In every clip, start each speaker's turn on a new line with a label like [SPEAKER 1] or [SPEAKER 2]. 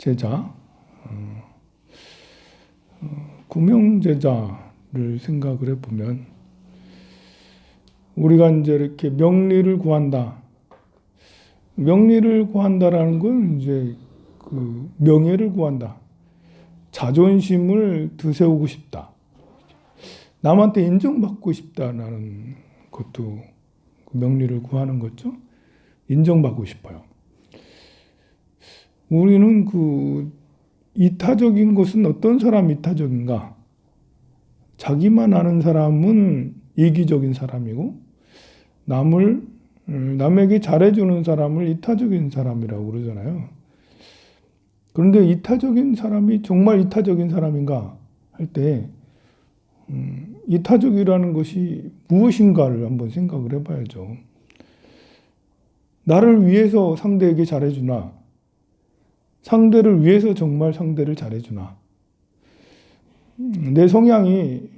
[SPEAKER 1] 제자, 구명제자를 생각을 해보면 우리가 이제 이렇게 명리를 구한다. 명리를 구한다라는 건 이제 그 명예를 구한다. 자존심을 드세우고 싶다. 남한테 인정받고 싶다라는 것도 명리를 구하는 거죠. 인정받고 싶어요. 우리는 그 이타적인 것은 어떤 사람이 이타적인가? 자기만 아는 사람은 이기적인 사람이고 남에게 잘해주는 사람을 이타적인 사람이라고 그러잖아요. 그런데 이타적인 사람이 정말 이타적인 사람인가 할 때 이타적이라는 것이 무엇인가를 한번 생각을 해봐야죠. 나를 위해서 상대에게 잘해주나? 상대를 위해서 정말 상대를 잘해주나? 내 성향이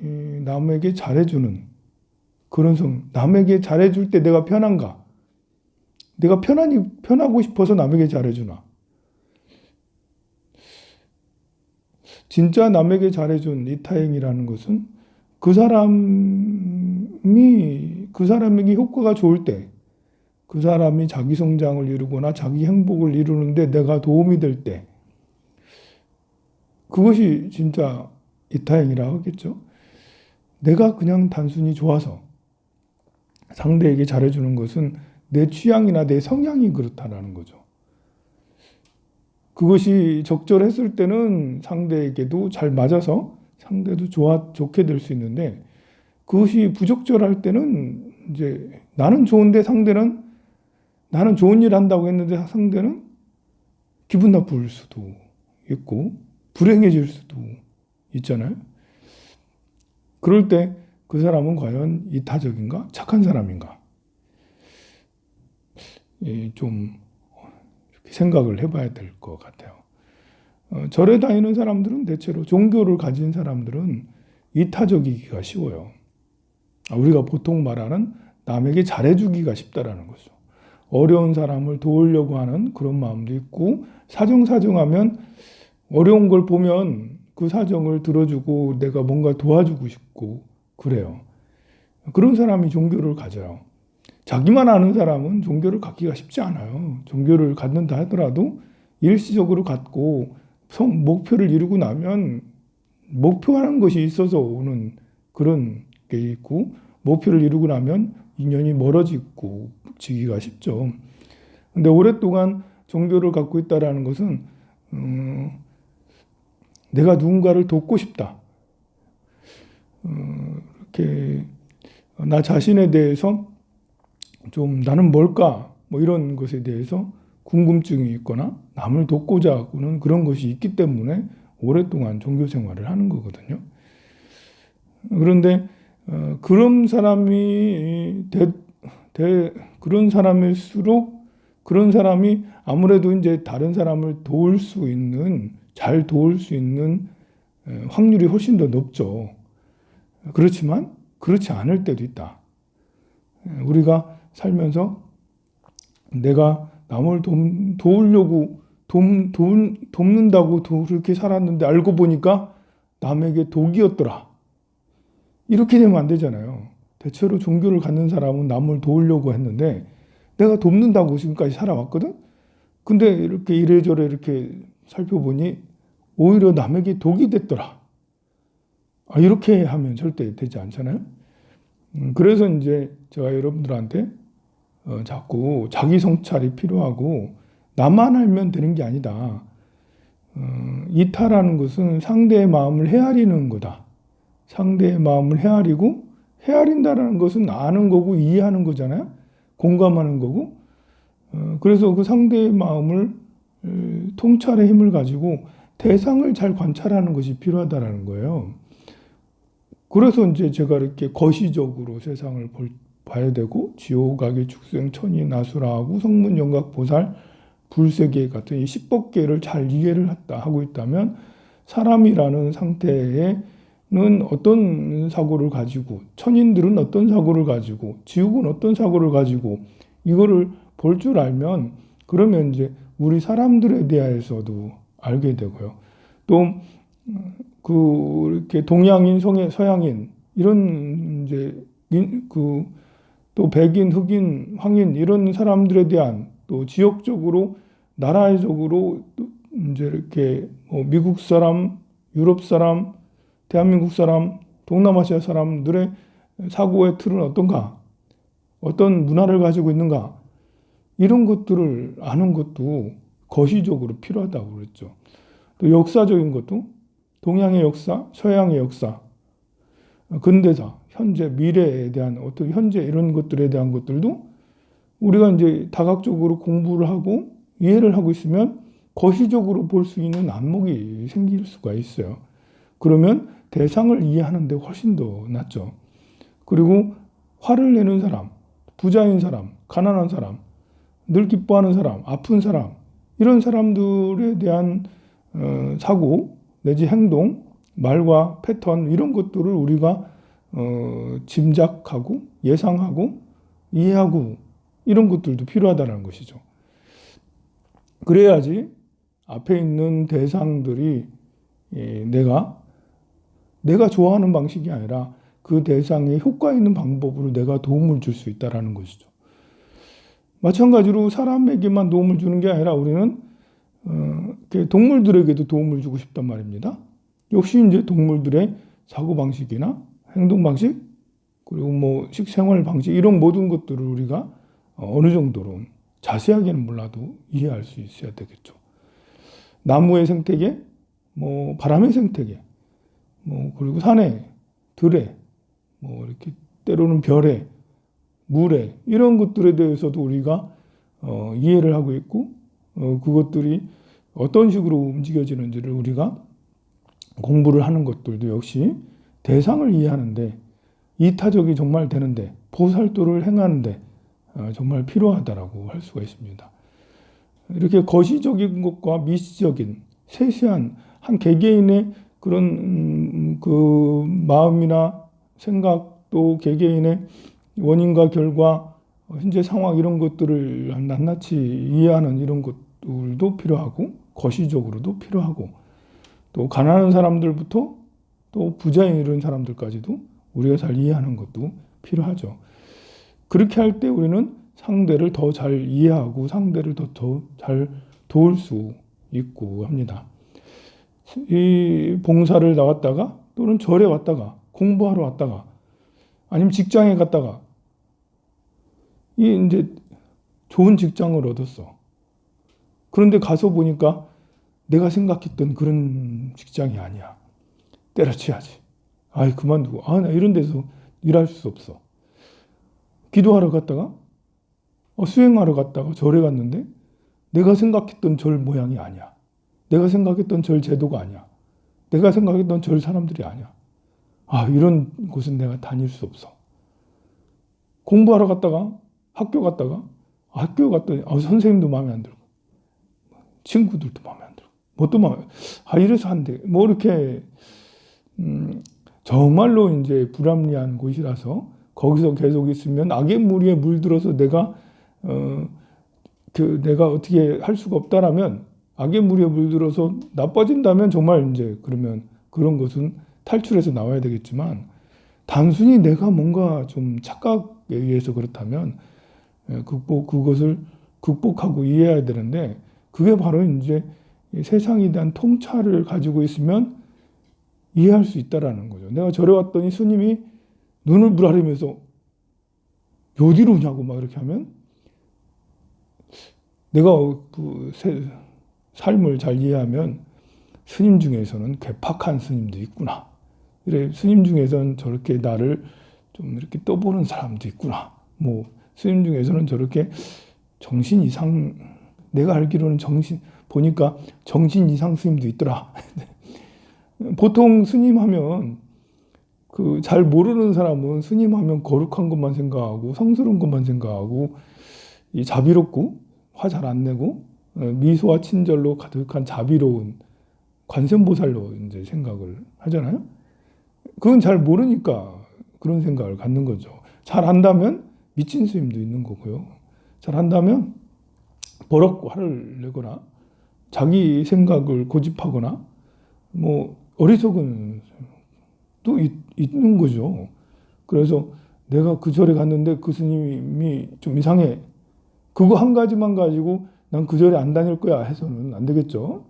[SPEAKER 1] 남에게 잘해주는 그런 남에게 잘해줄 때 내가 편한가? 내가 편하고 싶어서 남에게 잘해주나? 진짜 남에게 잘해준 이타행이라는 것은 그 사람에게 효과가 좋을 때, 그 사람이 자기 성장을 이루거나 자기 행복을 이루는데 내가 도움이 될 때, 그것이 진짜 이타행이라고 하겠죠. 내가 그냥 단순히 좋아서 상대에게 잘해주는 것은 내 취향이나 내 성향이 그렇다는 거죠. 그것이 적절했을 때는 상대에게도 잘 맞아서 상대도 좋게 될 수 있는데, 그것이 부적절할 때는 이제 나는 좋은데 나는 좋은 일 한다고 했는데 상대는 기분 나쁠 수도 있고 불행해질 수도 있잖아요. 그럴 때 그 사람은 과연 이타적인가? 착한 사람인가? 좀 생각을 해봐야 될 것 같아요. 절에 다니는 사람들은 대체로 종교를 가진 사람들은 이타적이기가 쉬워요. 우리가 보통 말하는 남에게 잘해주기가 쉽다라는 거죠. 어려운 사람을 도우려고 하는 그런 마음도 있고, 사정하면 어려운 걸 보면 그 사정을 들어주고 내가 뭔가 도와주고 싶고 그래요. 그런 사람이 종교를 가져요. 자기만 아는 사람은 종교를 갖기가 쉽지 않아요. 종교를 갖는다 하더라도 일시적으로 갖고 목표를 이루고 나면 목표하는 것이 있어서 오는 그런 게 있고, 목표를 이루고 나면 인연이 멀어지고 지기가 쉽죠. 근데 오랫동안 종교를 갖고 있다라는 것은 내가 누군가를 돕고 싶다. 이렇게 나 자신에 대해서 좀 나는 뭘까? 뭐 이런 것에 대해서 궁금증이 있거나 남을 돕고자 하고는 그런 것이 있기 때문에 오랫동안 종교 생활을 하는 거거든요. 그런데 그런 사람이 그런 사람일수록 그런 사람이 아무래도 이제 다른 사람을 잘 도울 수 있는 확률이 훨씬 더 높죠. 그렇지만 그렇지 않을 때도 있다. 우리가 살면서 내가 남을 도우려고 돕는다고 그렇게 살았는데 알고 보니까 남에게 독이었더라. 이렇게 되면 안 되잖아요. 대체로 종교를 갖는 사람은 남을 도우려고 했는데 내가 돕는다고 지금까지 살아왔거든? 근데 이렇게 이래저래 이렇게 살펴보니 오히려 남에게 독이 됐더라. 이렇게 하면 절대 되지 않잖아요. 그래서 이제 제가 여러분들한테 자꾸 자기 성찰이 필요하고 나만 알면 되는 게 아니다. 이타라는 것은 상대의 마음을 헤아리는 거다. 상대의 마음을 헤아린다라는 것은 아는 거고 이해하는 거잖아요. 공감하는 거고. 그래서 그 상대의 마음을 통찰의 힘을 가지고 대상을 잘 관찰하는 것이 필요하다라는 거예요. 그래서 이제 제가 이렇게 거시적으로 세상을 봐야 되고 지옥, 악의, 축생, 천이, 나수라하고 성문, 영각, 보살, 불세계 같은 이 10법계를 잘 이해를 하고 있다면 사람이라는 상태에는 어떤 사고를 가지고, 천인들은 어떤 사고를 가지고, 지옥은 어떤 사고를 가지고 이거를 볼 줄 알면 그러면 이제 우리 사람들에 대해서도 알게 되고요. 또 이렇게 동양인, 서양인 이런 이제 또 백인, 흑인, 황인 이런 사람들에 대한 또 지역적으로 나라적으로 이제 이렇게 뭐 미국 사람, 유럽 사람, 대한민국 사람, 동남아시아 사람들의 사고의 틀은 어떤가? 어떤 문화를 가지고 있는가? 이런 것들을 아는 것도 거시적으로 필요하다고 그랬죠. 또 역사적인 것도 동양의 역사, 서양의 역사, 근대사, 현재, 미래에 대한 어떤 현재 이런 것들에 대한 것들도 우리가 이제 다각적으로 공부를 하고 이해를 하고 있으면 거시적으로 볼 수 있는 안목이 생길 수가 있어요. 그러면 대상을 이해하는 데 훨씬 더 낫죠. 그리고 화를 내는 사람, 부자인 사람, 가난한 사람, 늘 기뻐하는 사람, 아픈 사람 이런 사람들에 대한 사고 내지 행동, 말과 패턴 이런 것들을 우리가 짐작하고 예상하고 이해하고 이런 것들도 필요하다는 것이죠. 그래야지 앞에 있는 대상들이 내가 좋아하는 방식이 아니라 그 대상에 효과 있는 방법으로 내가 도움을 줄 수 있다는 것이죠. 마찬가지로 사람에게만 도움을 주는 게 아니라 우리는 동물들에게도 도움을 주고 싶단 말입니다. 역시 이제 동물들의 사고 방식이나 행동 방식 그리고 뭐 식생활 방식 이런 모든 것들을 우리가 어느 정도로 자세하게는 몰라도 이해할 수 있어야 되겠죠. 나무의 생태계, 뭐 바람의 생태계, 뭐 그리고 산에, 들에, 뭐 이렇게 때로는 별에, 물에 이런 것들에 대해서도 우리가 이해를 하고 있고 그것들이 어떤 식으로 움직여지는지를 우리가 공부를 하는 것들도 역시 대상을 이해하는데 이타적이 정말 되는데 보살도를 행하는데 정말 필요하다라고 할 수가 있습니다. 이렇게 거시적인 것과 미시적인 세세한 한 개개인의 그런 그 마음이나 생각 또 개개인의 원인과 결과 현재 상황 이런 것들을 낱낱이 이해하는 이런 것들도 필요하고 거시적으로도 필요하고 또 가난한 사람들부터 또 부자인 이런 사람들까지도 우리가 잘 이해하는 것도 필요하죠. 그렇게 할 때 우리는 상대를 더 잘 이해하고 상대를 더 잘 도울 수 있고 합니다. 이 봉사를 나왔다가 또는 절에 왔다가 공부하러 왔다가 아니면 직장에 갔다가 이 이제 좋은 직장을 얻었어. 그런데 가서 보니까 내가 생각했던 그런 직장이 아니야. 때려치야지. 아이 그만두고 나 이런 데서 일할 수 없어. 기도하러 갔다가 수행하러 갔다가 절에 갔는데 내가 생각했던 절 모양이 아니야. 내가 생각했던 절 제도가 아니야. 내가 생각했던 절 사람들이 아니야. 이런 곳은 내가 다닐 수 없어. 공부하러 갔다가 학교 갔더니 선생님도 마음에 안 들고 친구들도 마음에 안 들고 뭣도 마음에 이래서 안 돼. 뭐 이렇게 정말로 이제 불합리한 곳이라서 거기서 계속 있으면 악의 무리에 물들어서 내가 어떻게 할 수가 없다라면 악의 무리에 물들어서 나빠진다면 정말 이제 그러면 그런 것은 탈출해서 나와야 되겠지만 단순히 내가 뭔가 좀 착각에 의해서 그렇다면 그것을 극복하고 이해해야 되는데 그게 바로 이제 세상에 대한 통찰을 가지고 있으면 이해할 수 있다라는 거죠. 내가 절에 왔더니 스님이 눈을 부라리면서 어디로 오냐고 막 이렇게 하면 내가 삶을 잘 이해하면 스님 중에서는 괴팍한 스님도 있구나. 그래 스님 중에서는 저렇게 나를 좀 이렇게 떠보는 사람도 있구나. 뭐 스님 중에서는 저렇게 정신 이상 내가 알기로는 보니까 정신 이상 스님도 있더라. 보통 스님 하면 잘 모르는 사람은 스님 하면 거룩한 것만 생각하고 성스러운 것만 생각하고 자비롭고 화 잘 안 내고 미소와 친절로 가득한 자비로운 관세음보살로 이제 생각을 하잖아요. 그건 잘 모르니까 그런 생각을 갖는 거죠. 잘 안다면 미친 스님도 있는 거고요. 잘 안다면 버럭 화를 내거나 자기 생각을 고집하거나 뭐 어리석은 또 있는 거죠. 그래서 내가 그 절에 갔는데 그 스님이 좀 이상해. 그거 한 가지만 가지고 난 그 절에 안 다닐 거야 해서는 안 되겠죠.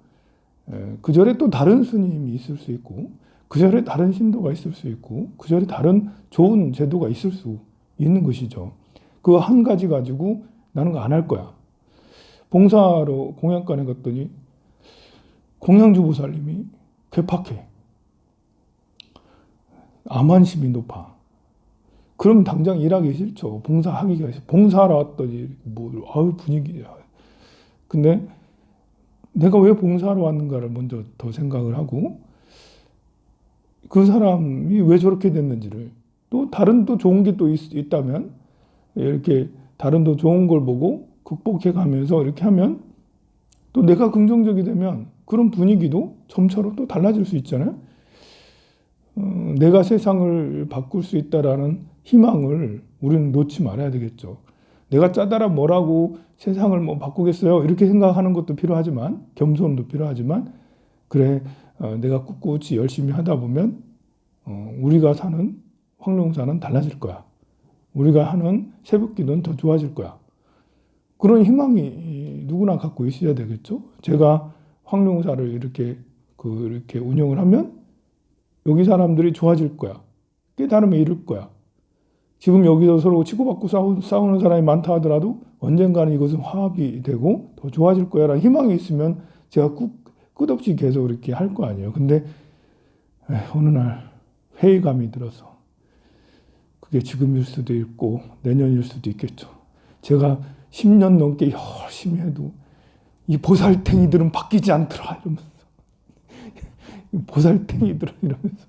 [SPEAKER 1] 그 절에 또 다른 스님이 있을 수 있고, 그 절에 다른 신도가 있을 수 있고, 그 절에 다른 좋은 제도가 있을 수 있는 것이죠. 그거 한 가지 가지고 나는 안 할 거야. 봉사로 공양간에 갔더니 공양주보살님이 괴팍해. 암환심이 높아. 그럼 당장 일하기 싫죠. 봉사하기가 싫어. 봉사하러 왔더니 아유 분위기야. 근데 내가 왜 봉사하러 왔는가를 먼저 더 생각을 하고, 그 사람이 왜 저렇게 됐는지를, 또 다른 또 좋은 게 또 있다면 이렇게 다른 더 좋은 걸 보고 극복해 가면서 이렇게 하면, 또 내가 긍정적이 되면 그런 분위기도 점차로 또 달라질 수 있잖아요. 내가 세상을 바꿀 수 있다라는 희망을 우리는 놓지 말아야 되겠죠. 내가 짜다라 뭐라고 세상을 뭐 바꾸겠어요? 이렇게 생각하는 것도 필요하지만, 겸손도 필요하지만, 그래, 내가 꿋꿋이 열심히 하다 보면 우리가 사는 황룡사는 달라질 거야. 우리가 하는 새벽기도는 더 좋아질 거야. 그런 희망이 누구나 갖고 있어야 되겠죠. 제가 황룡사를 이렇게 운영을 하면 여기 사람들이 좋아질 거야. 깨달음에 이를 거야. 지금 여기서 서로 치고받고 싸우는 사람이 많다 하더라도 언젠가는 이것은 화합이 되고 더 좋아질 거야 라는 희망이 있으면 제가 끝없이 계속 이렇게 할 거 아니에요. 근데 어느 날 회의감이 들어서, 그게 지금일 수도 있고 내년일 수도 있겠죠. 제가 10년 넘게 열심히 해도 이 보살탱이들은 바뀌지 않더라 이러면서, 보살탱이들은 이러면서,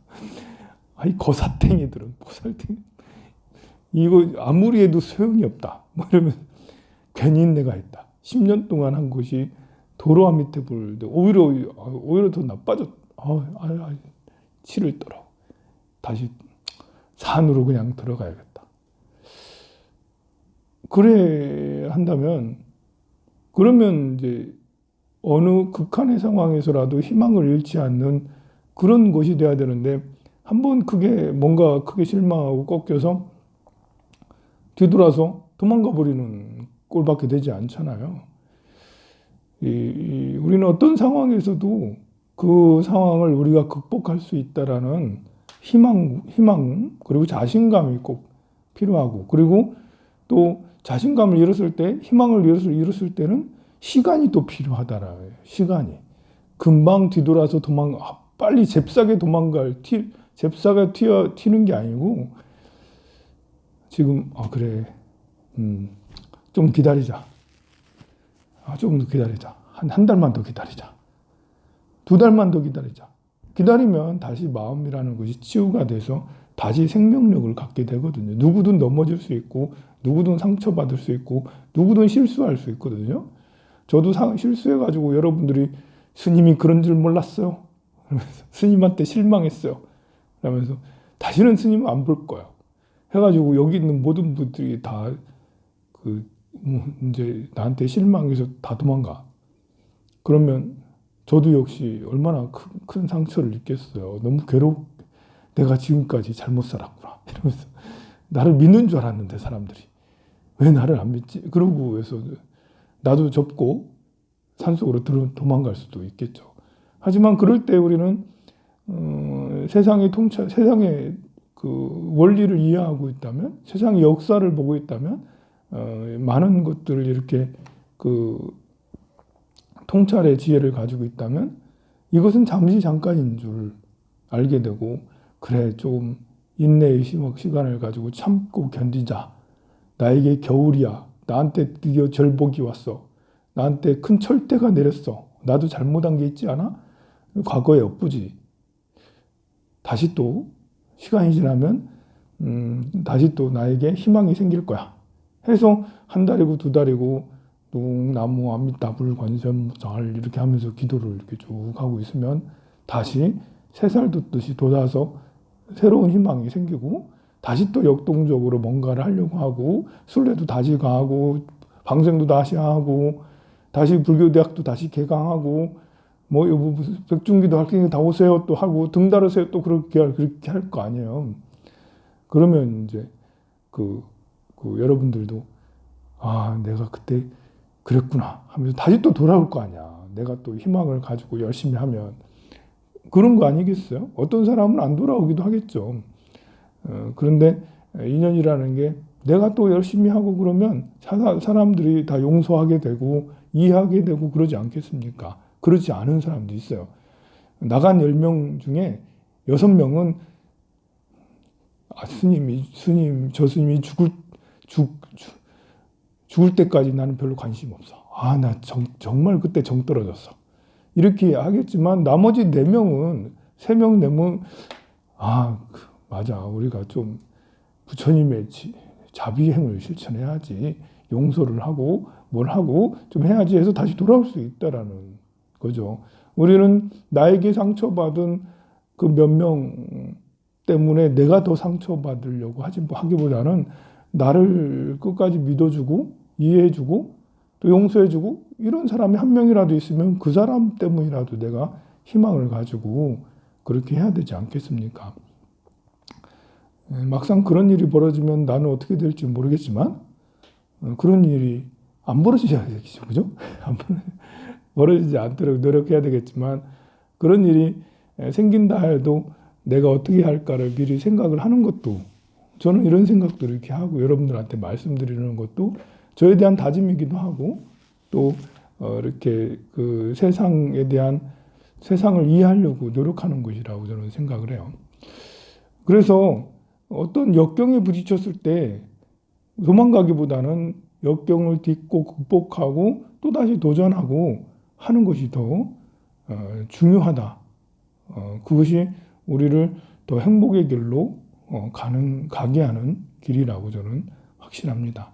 [SPEAKER 1] 아이 거사탱이들은 보살탱이, 이거 아무리 해도 소용이 없다 뭐 이러면서, 괜히 내가 했다. 10년 동안 한 것이 도로와 밑에 불는데 오히려 더 나빠졌. 치를 떨어. 다시 산으로 그냥 들어가야겠다. 그래 한다면, 그러면 이제 어느 극한의 상황에서라도 희망을 잃지 않는 그런 것이 돼야 되는데, 한번 그게 뭔가 크게 실망하고 꺾여서 뒤돌아서 도망가 버리는 꼴밖에 되지 않잖아요. 우리는 어떤 상황에서도 그 상황을 우리가 극복할 수 있다라는 희망 그리고 자신감이 꼭 필요하고, 그리고 또 자신감을 잃었을 때, 희망을 잃었을 때는 시간이 또 필요하다라. 시간이 금방 뒤돌아서 빨리 잽싸게 잽싸게 튀는 게 아니고, 지금 그래, 좀 기다리자. 조금 더 기다리자. 한 달만 더 기다리자. 2달만 더 기다리자. 기다리면 다시 마음이라는 것이 치유가 돼서 다시 생명력을 갖게 되거든요. 누구든 넘어질 수 있고, 누구든 상처받을 수 있고, 누구든 실수할 수 있거든요. 저도 실수해가지고 여러분들이 스님이 그런 줄 몰랐어요. 그러면서 스님한테 실망했어요. 그러면서 다시는 스님은 안 볼 거야. 해가지고 여기 있는 모든 분들이 다 이제 나한테 실망해서 다 도망가. 그러면 저도 역시 얼마나 큰 상처를 입겠어요. 너무 내가 지금까지 잘못 살았구나 이러면서, 나를 믿는 줄 알았는데 사람들이 왜 나를 안 믿지? 그러고 해서 나도 접고 산속으로 도망갈 수도 있겠죠. 하지만 그럴 때 우리는 세상의 그 원리를 이해하고 있다면, 세상의 역사를 보고 있다면, 많은 것들을 이렇게 통찰의 지혜를 가지고 있다면, 이것은 잠깐인 줄 알게 되고, 그래, 조금 인내의 시간을 가지고 참고 견디자. 나에게 겨울이야. 나한테 드디어 절복이 왔어. 나한테 큰 철대가 내렸어. 나도 잘못한 게 있지 않아? 과거에 엎부지. 다시 또 시간이 지나면 다시 또 나에게 희망이 생길 거야 해서 1달이고 2달이고 나무 아미따불 관세음보살 이렇게 하면서 기도를 이렇게 쭉 하고 있으면 다시 새살 돋듯이 돋아서 새로운 희망이 생기고, 다시 또 역동적으로 뭔가를 하려고 하고, 순례도 다시 가고 방생도 다시 하고, 다시 불교대학도 다시 개강하고 뭐 무슨 백중기도 학생이 다 오세요 또 하고 등 달으세요 또 그렇게 할 거 아니에요. 그러면 이제 그 여러분들도 아 내가 그때 그랬구나 하면서 다시 또 돌아올 거 아니야. 내가 또 희망을 가지고 열심히 하면 그런 거 아니겠어요? 어떤 사람은 안 돌아오기도 하겠죠. 그런데 인연이라는 게 내가 또 열심히 하고 그러면 사람들이 다 용서하게 되고 이해하게 되고 그러지 않겠습니까? 그러지 않은 사람도 있어요. 나간 10명 중에 6명은 저 스님이 죽을 때까지 나는 별로 관심 없어. 아, 나 정말 그때 정 떨어졌어. 이렇게 하겠지만 나머지 4명은 3명, 4명 아, 맞아. 우리가 좀 부처님의 자비행을 실천해야지. 용서를 하고 뭘 하고 좀 해야지 해서 다시 돌아올 수 있다라는 거죠. 우리는 나에게 상처받은 그 몇 명 때문에 내가 더 상처받으려고 하기보다는 나를 끝까지 믿어주고 이해해주고 또 용서해주고 이런 사람이 한 명이라도 있으면 그 사람 때문이라도 내가 희망을 가지고 그렇게 해야 되지 않겠습니까? 막상 그런 일이 벌어지면 나는 어떻게 될지 모르겠지만 그런 일이 안 벌어지셔야 되겠죠. 그죠? 벌어지지 않도록 노력해야 되겠지만 그런 일이 생긴다 해도 내가 어떻게 할까를 미리 생각을 하는 것도 저는 이런 생각도 이렇게 하고 여러분들한테 말씀드리는 것도 저에 대한 다짐이기도 하고 또 이렇게 그 세상에 대한 세상을 이해하려고 노력하는 것이라고 저는 생각을 해요. 그래서 어떤 역경에 부딪혔을 때 도망가기보다는 역경을 딛고 극복하고 또다시 도전하고 하는 것이 더 중요하다. 그것이 우리를 더 행복의 길로 가게 하는 길이라고 저는 확신합니다.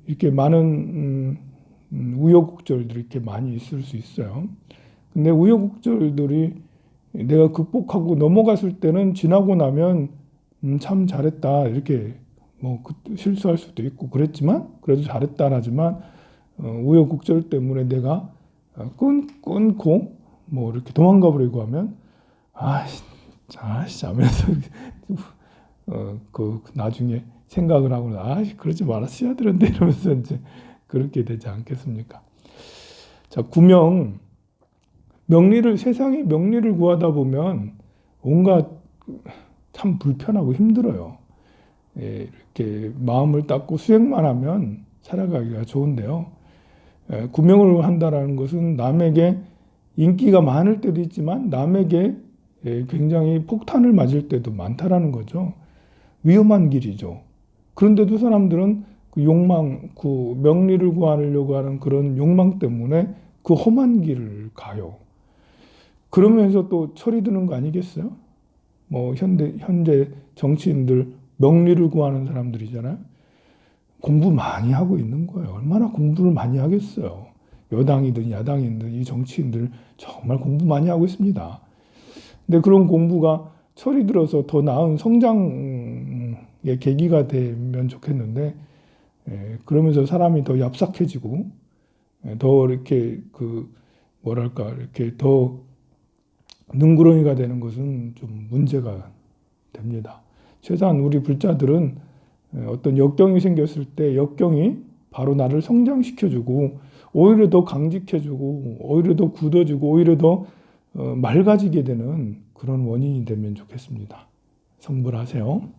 [SPEAKER 1] 이렇게 많은 우여곡절들이 이렇게 많이 있을 수 있어요. 근데 우여곡절들이 내가 극복하고 넘어갔을 때는 지나고 나면 참 잘했다 이렇게 뭐 실수할 수도 있고 그랬지만 그래도 잘했다라지만 우여곡절 때문에 내가 끊고 뭐 이렇게 도망가 버리고 하면 아씨 하면서 그 나중에 생각을 하고 그러지 말았어야 되는데 이러면서 이제 그렇게 되지 않겠습니까? 자, 세상의 명리를 구하다 보면 온갖 참 불편하고 힘들어요. 이렇게 마음을 닦고 수행만 하면 살아가기가 좋은데요. 구명을 한다라는 것은 남에게 인기가 많을 때도 있지만 남에게 굉장히 폭탄을 맞을 때도 많다라는 거죠. 위험한 길이죠. 그런데도 사람들은 그 욕망, 그 명리를 구하려고 하는 그런 욕망 때문에 그 험한 길을 가요. 그러면서 또 철이 드는 거 아니겠어요? 뭐 현재 정치인들 명리를 구하는 사람들이잖아요. 공부 많이 하고 있는 거예요. 얼마나 공부를 많이 하겠어요. 여당이든 야당이든 이 정치인들 정말 공부 많이 하고 있습니다. 근데 그런 공부가 철이 들어서 더 나은 성장의 계기가 되면 좋겠는데 그러면서 사람이 더 얍삭해지고 더 이렇게 이렇게 더 능구렁이가 되는 것은 좀 문제가 됩니다. 최소한 우리 불자들은 어떤 역경이 생겼을 때 역경이 바로 나를 성장시켜주고 오히려 더 강직해주고 오히려 더 굳어지고 오히려 더 맑아지게 되는 그런 원인이 되면 좋겠습니다. 성불하세요.